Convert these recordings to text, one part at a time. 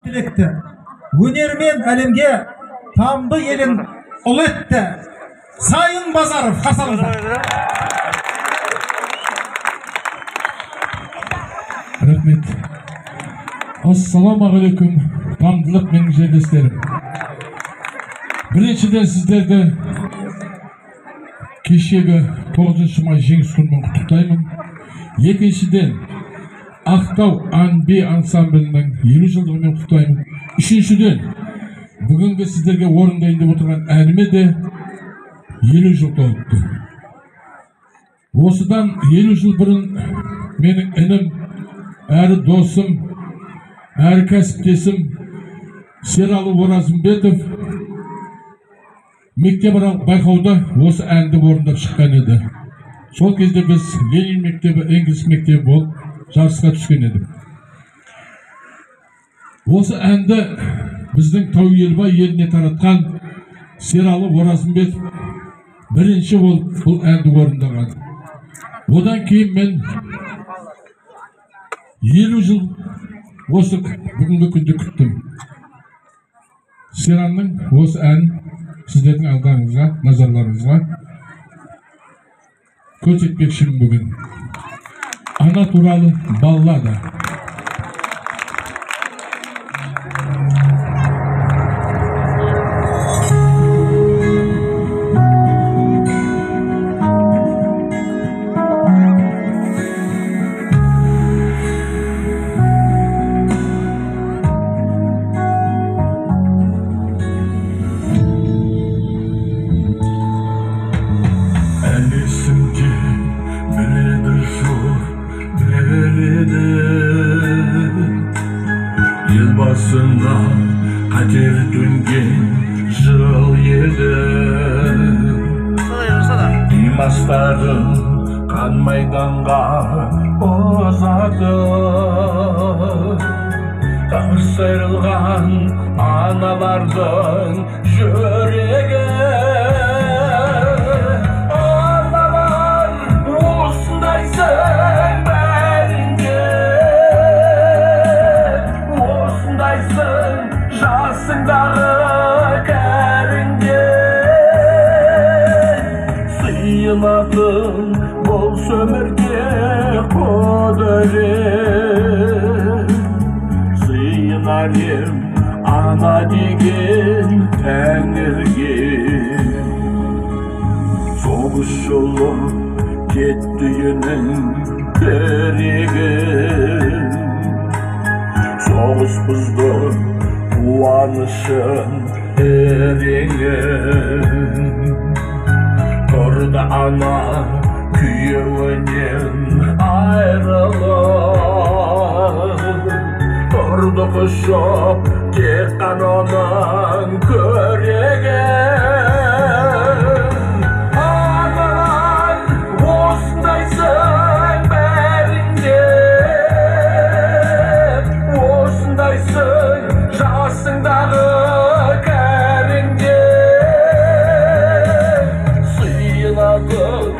Önerimen әлемге тамды елін ұл етті. Sayın Bazarov, қарсаңыздар. Рахмет. Ассаламағалейкум, тамдылық менің жерлестерім. Біріншіден сіздерді кешегі 9 май жеңіс күнімен құттықтаймын. Екіншіден Ақтау Ан-би ансамблінің 50 жылдығымен құттықтаймын. Үшіншіден бүгінгі сіздерге орындайын деп отырған әніме де 50 жыл толыпты. Осыдан 50 жыл бұрын менің інім, әрі досым, әрі кәсіптесім Сералы Оразымбетов мектепаралық байқауда осы әнді орындап шыққан еді. Сол кезде біз Ленин мектебі, Энгельс мектебі болып жарысқа түскен едік. Осы әнді біздің Тау-Елбай еліне таратқан Сералы Оразымбетов бірінші болып бұл әнді орындаған. Одан кейін мен 50 жыл осы бүгінгі күнді күттім. Серанның осы ән сіздердің алдарыңызға, назарларыңызға көрсетпекшімін бүгін. Ана туралы баллада. Yılbasında kader döngen jıl edi. Dimastarım kan maydanga bozadı. Sarsırılgan analardan jürege. Analar osundaysan beringe. Osundaysan jasındağı keringe. Sıyınadın bol sömürge kodere. Sıyınarım ana degen Tengirge. Soğuş yolu kettiğinin terege. Soğuş buzdu kuanışın erenge. Orada ana kuyuğunun ayrılır. Orada kuşup tekrar onun körege. Analar osundaysan beringe. Osundaysan jasındağı keringe. Sıyınadın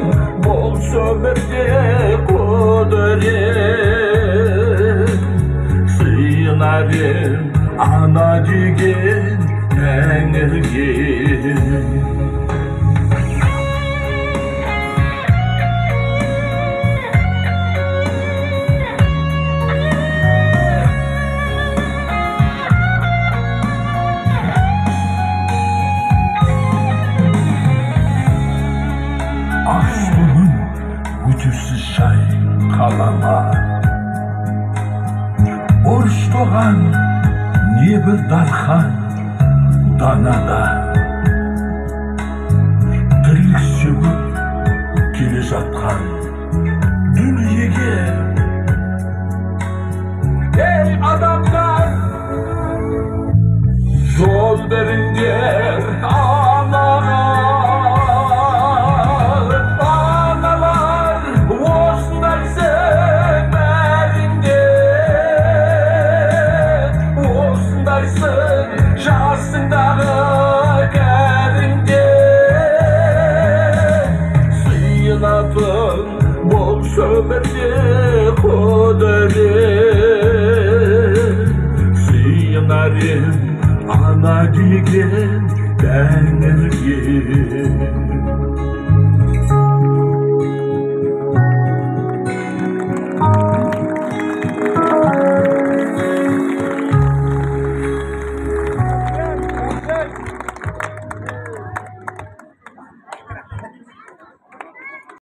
bol sömürge kodere. Sıyınarım ana degen Tengirge. Aşkımın gücüsüz şay kalama. Borç doğan niye bir dalhan danada. Dirik sögüp kele жатқан dünyege. Ey adamlar yol veringler analar. Analar osundaysan beringe. Osundaysan jasındağı keringe. Sıyınadın bol sömürge kodere. Sıyınadın Yanarım ana digin denirgin